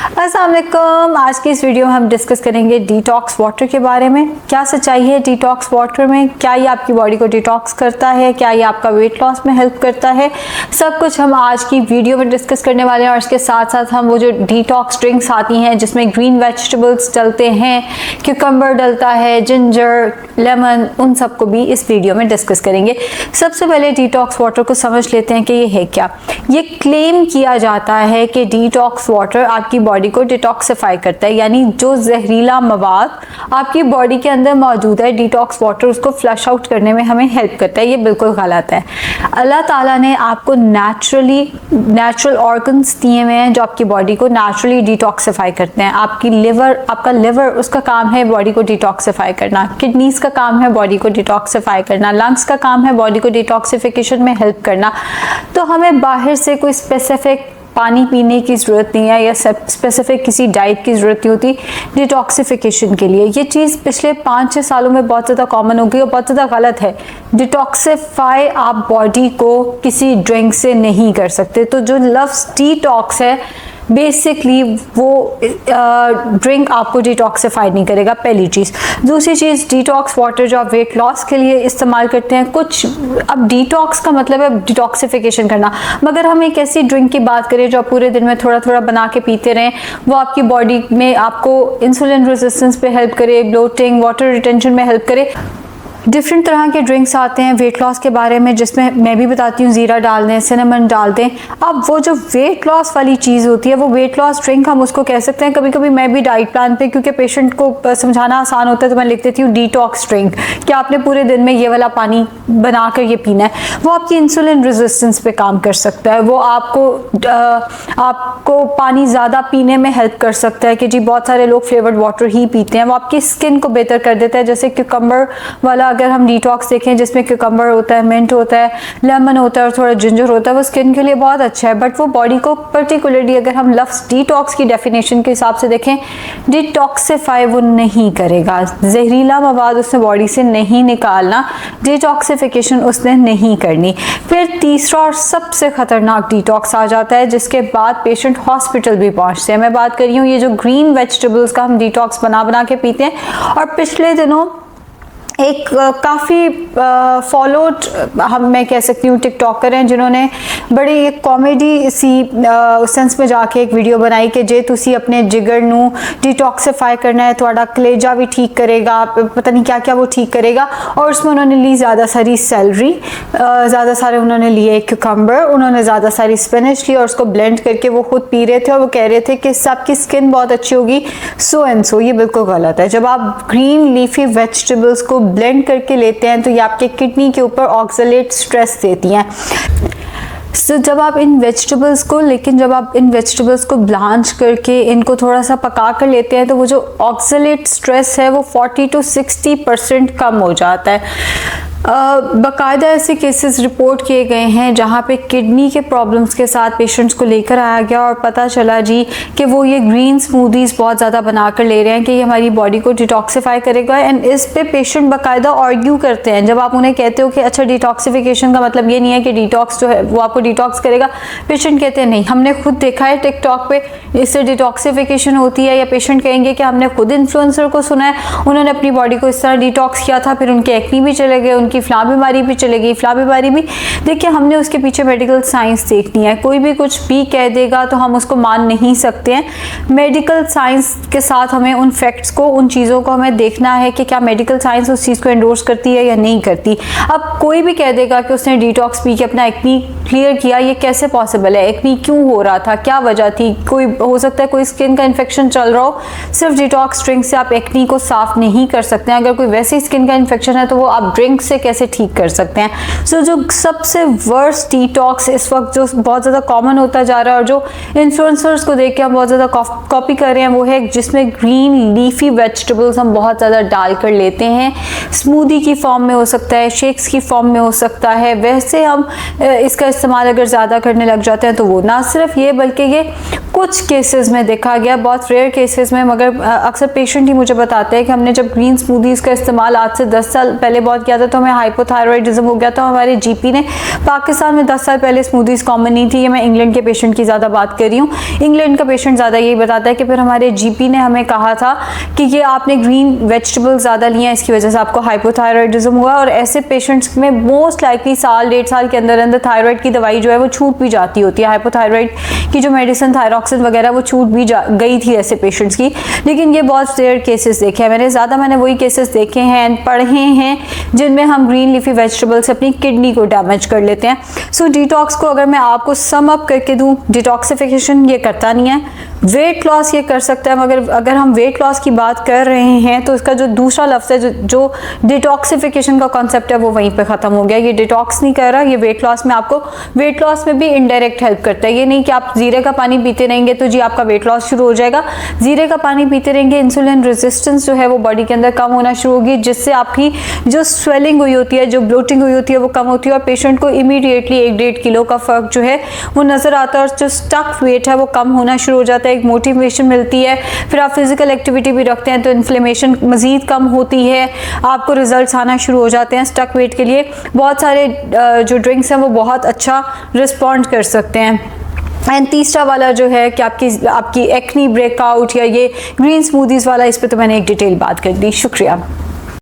अस्सलाम वालेकुम। आज की इस वीडियो में हम डिस्कस करेंगे डिटॉक्स वाटर के बारे में। क्या सच्चाई है डिटॉक्स वाटर में, क्या ये आपकी बॉडी को डिटॉक्स करता है, क्या ये आपका वेट लॉस में हेल्प करता है, सब कुछ हम आज की वीडियो में डिस्कस करने वाले हैं। और इसके साथ साथ हम वो जो डिटॉक्स ड्रिंक्स आती हैं जिसमें ग्रीन वेजिटेबल्स डलते हैं, क्यूकम्बर डलता है, जिंजर, लेमन, उन सबको भी इस वीडियो में डिस्कस करेंगे। सबसे पहले डिटॉक्स वाटर को समझ लेते हैं कि ये है क्या। ये क्लेम किया जाता है कि डिटॉक्स वाटर आपकी बॉडी को डिटॉक्सिफाई करता है, यानी जो जहरीला मवाद आपकी बॉडी के अंदर मौजूद है, डिटॉक्स वाटर उसको फ्लश आउट करने में हमें हेल्प करता है। ये बिल्कुल गलत है। अल्लाह ताला ने आपको नेचुरल ऑर्गन्स दिए हुए हैं जो आपकी बॉडी को नेचुरली डिटॉक्सिफाई करते हैं। आपका लिवर उसका काम है बॉडी को डिटॉक्सिफाई करना, किडनीज का काम है बॉडी को डिटॉक्सिफाई करना, लंग्स का काम है बॉडी को डिटॉक्सिफिकेशन में हेल्प करना। तो हमें बाहर से कोई स्पेसिफिक पानी पीने की ज़रूरत नहीं है या स्पेसिफिक किसी डाइट की ज़रूरत नहीं होती डिटॉक्सिफिकेशन के लिए। ये चीज़ पिछले 5-6 सालों में बहुत ज़्यादा कॉमन हो गई और बहुत ज़्यादा गलत है। डिटॉक्सिफाई आप बॉडी को किसी ड्रिंक से नहीं कर सकते। तो जो लफ्ज़ डिटॉक्स है बेसिकली वो ड्रिंक आपको डिटॉक्सिफाई नहीं करेगा, पहली चीज़। दूसरी चीज़, डिटॉक्स वाटर जो आप वेट लॉस के लिए इस्तेमाल करते हैं, कुछ अब डिटॉक्स का मतलब है डिटॉक्सिफिकेशन करना, मगर हम एक ऐसी ड्रिंक की बात करें जो आप पूरे दिन में थोड़ा थोड़ा बना के पीते रहें, वो आपकी बॉडी में आपको इंसुलिन रेजिस्टेंस पे हेल्प करे, ब्लोटिंग, वाटर रिटेंशन में हेल्प करे। डिफरेंट तरह के ड्रिंक्स आते हैं वेट लॉस के बारे में, जिसमें मैं भी बताती हूँ ज़ीरा डाल दें, सिनेमन डाल दें। अब वो जो वेट लॉस वाली चीज़ होती है वो वेट लॉस ड्रिंक हम उसको कह सकते हैं। कभी कभी मैं भी डाइट प्लान पे, क्योंकि पेशेंट को समझाना आसान होता है, तो मैं लिख देती हूँ डिटॉक्स ड्रिंक कि आपने पूरे दिन में ये वाला पानी बना कर ये पीना है। वो आपकी इंसुलिन रेजिस्टेंस पे काम कर सकता है, वो आपको पानी ज़्यादा पीने में हेल्प कर सकता है कि जी बहुत सारे लोग फ्लेवर्ड वाटर ही पीते हैं। वो आपकी स्किन को बेहतर कर देता है। जैसे क्यूकम्बर वाला अगर हम डिटॉक्स देखें जिसमें क्यूकम्बर होता है, मिंट होता है, लेमन होता है और थोड़ा जिंजर होता है, वो स्किन के लिए बहुत अच्छा है। बट वो बॉडी को पर्टिकुलरली अगर हम लफ्ज़ डिटॉक्स की डेफिनेशन के हिसाब से देखें, डिटॉक्सिफाई वो नहीं करेगा। जहरीला मवाद उसने बॉडी से नहीं निकालना, डिटॉक्सिफिकेशन उसने नहीं करनी। फिर तीसरा और सबसे खतरनाक डिटॉक्स आ जाता है जिसके बाद पेशेंट हॉस्पिटल भी पहुंचते हैं। मैं बात कर रही हूँ ये जो ग्रीन वेजिटेबल्स का हम डिटॉक्स बना बना के पीते हैं। और पिछले दिनों एक काफ़ी फॉलोड मैं कह सकती हूँ टिकटॉकर हैं जिन्होंने बड़ी एक कॉमेडी सी सेंस में जाके एक वीडियो बनाई कि जे तुसी अपने जिगर नू डिटॉक्सिफाई करना है, थोड़ा कलेजा भी ठीक करेगा, पता नहीं क्या क्या वो ठीक करेगा। और उसमें उन्होंने ली ज़्यादा सारी सैलरी, ज़्यादा सारे उन्होंने लिए क्यूकम्बर, उन्होंने ज़्यादा सारी स्पिनच ली और उसको ब्लेंड करके वो खुद पी रहे थे। और वो कह रहे थे कि सबकी स्किन बहुत अच्छी होगी, सो एंड सो। ये बिल्कुल गलत है। जब आप ग्रीन लीफी वेजिटेबल्स को ब्लेंड करके लेते हैं तो ये आपके किडनी के ऊपर ऑक्सलेट स्ट्रेस देती हैं। जब आप इन वेजिटेबल्स को ब्लांच करके इनको थोड़ा सा पका कर लेते हैं तो वो जो ऑक्सलेट स्ट्रेस है वो 40 to 60% कम हो जाता है। बाकायदा ऐसे केसेस रिपोर्ट किए गए हैं जहाँ पे किडनी के प्रॉब्लम्स के साथ पेशेंट्स को लेकर आया गया और पता चला जी कि वो ये ग्रीन स्मूदीज़ बहुत ज़्यादा बनाकर ले रहे हैं कि ये हमारी बॉडी को डिटॉक्सिफाई करेगा। एंड इस पे पेशेंट बाकायदा आर्ग्यू करते हैं। जब आप उन्हें कहते हो कि अच्छा डिटॉक्सिफिकेशन का मतलब ये नहीं है कि डिटॉक्स जो है वो आपको डिटॉक्स करेगा, पेशेंट कहते हैं नहीं, हमने खुद देखा है टिकटॉक पे इससे डिटॉक्सिफिकेशन होती है। या पेशेंट कहेंगे कि हमने खुद इन्फ्लुएंसर को सुना है, उन्होंने अपनी बॉडी को इस तरह डिटॉक्स किया था, फिर उनके एक्नी भी चले गए, की फ्ला बीमारी भी चलेगी। फ्ला बीमारी भी देखिए, हमने उसके पीछे मेडिकल साइंस देखनी है। कोई भी कुछ भी कह देगा तो हम उसको मान नहीं सकते हैं। मेडिकल साइंस के साथ हमें उन फैक्ट्स को, उन चीज़ों को हमें देखना है कि क्या मेडिकल साइंस उस चीज़ को एंडोर्स करती है या नहीं करती। अब कोई भी कह देगा कि उसने डिटॉक्स पी के अपना एक्नी क्लियर किया, ये कैसे पॉसिबल है? एक्नी क्यों हो रहा था, क्या वजह थी? कोई हो सकता है कोई स्किन का इन्फेक्शन चल रहा हो। सिर्फ डिटॉक्स ड्रिंक से आप एक्नी को साफ नहीं कर सकते हैं। अगर कोई वैसी स्किन का इन्फेक्शन है तो वो आप ड्रिंक से कैसे ठीक कर सकते हैं। सो जो सबसे वर्स्ट डिटॉक्स इस वक्त जो बहुत ज़्यादा कॉमन होता जा रहा है और जो इन्फ्लुएंसर्स को देख के हम बहुत ज़्यादा कॉपी कर रहे हैं, वो है जिसमें ग्रीन लीफी वेजिटेबल्स हम बहुत ज़्यादा डाल कर लेते हैं। स्मूदी की फॉर्म में हो सकता है, शेक्स की फॉर्म में हो सकता है। वैसे हम इसका इस्तेमाल अगर ज़्यादा करने लग जाते हैं तो वो ना सिर्फ ये बल्कि ये कुछ केसेस में देखा गया, बहुत रेयर केसेस में, मगर अक्सर पेशेंट ही मुझे बताते हैं कि हमने जब ग्रीन स्मूदीज़ का इस्तेमाल आज से 10 साल पहले बहुत किया था तो हमें हाइपोथायरॉयडिज्म हो गया, तो हमारे जीपी ने, पाकिस्तान में 10 साल पहले स्मूदीज कॉमन नहीं थी, ये मैं इंग्लैंड के पेशेंट की ज़्यादा बात कर रही हूँ, इंग्लैंड का पेशेंट ज़्यादा यही बताता है कि फिर हमारे जीपी ने हमें कहा था कि ये आपने ग्रीन वेजिटेबल्स ज़्यादा लिया, इसकी वजह से आपको हाइपोथायरॉयडिज्म हुआ। और ऐसे पेशेंट्स में मोस्ट लाइकली साल 1.5 साल के अंदर अंदर थायराइड की दवाई जो है वो छूट भी जाती होती है, हाइपोथायरॉयड की जो मेडिसिन थायरॉक्सिन वगैरह वो छूट भी गई थी ऐसे पेशेंट्स की। लेकिन ये बहुत रेयर केसेस देखे हैं मैंने वही केसेस देखे हैं, पढ़े हैं, जिनमें हम ग्रीन लीफी वेजिटेबल्स अपनी किडनी को डैमेज कर लेते हैं। सो डिटॉक्स को अगर मैं आपको सम अप करके दूं, डिटॉक्सिफिकेशन ये करता नहीं है, वेट लॉस ये कर सकता है, मगर अगर हम वेट लॉस की बात कर रहे हैं तो इसका जो दूसरा लफ्ज़ है, जो डिटॉक्सिफिकेशन का कॉन्सेप्ट है, वो वहीं पे ख़त्म हो गया। ये डिटॉक्स नहीं कर रहा, ये वेट लॉस में आपको, वेट लॉस में भी इनडायरेक्ट हेल्प करता है। ये नहीं कि आप जीरे का पानी पीते रहेंगे तो जी आपका वेट लॉस शुरू हो जाएगा। जीरे का पानी पीते रहेंगे, इंसुलिन रेजिस्टेंस जो है वो बॉडी के अंदर कम होना शुरू होगी, जिससे आपकी जो स्वेलिंग हुई होती है, जो ब्लोटिंग हुई होती है, वो कम होती है और पेशेंट को इमीडिएटली 1-1.5 किलो का फ़र्क जो है वो नज़र आता है और जो स्टक वेट है वो कम होना शुरू हो जाता है, एक मोटिवेशन मिलती है। फिर आप फिजिकल एक्टिविटी भी रखते हैं तो इन्फ्लेमेशन मज़ीद कम होती है, आपको रिजल्ट्स आना शुरू हो जाते हैं। स्टक वेट के लिए बहुत सारे जो ड्रिंक्स हैं वो बहुत अच्छा रिस्पॉन्ड कर सकते हैं। एंड तीसरा वाला जो है कि आपकी एक्नी ब्रेकआउट या ये ग्रीन स्मूदीज़ वाला, इस पर तो मैंने एक डिटेल बात कर दी। शुक्रिया।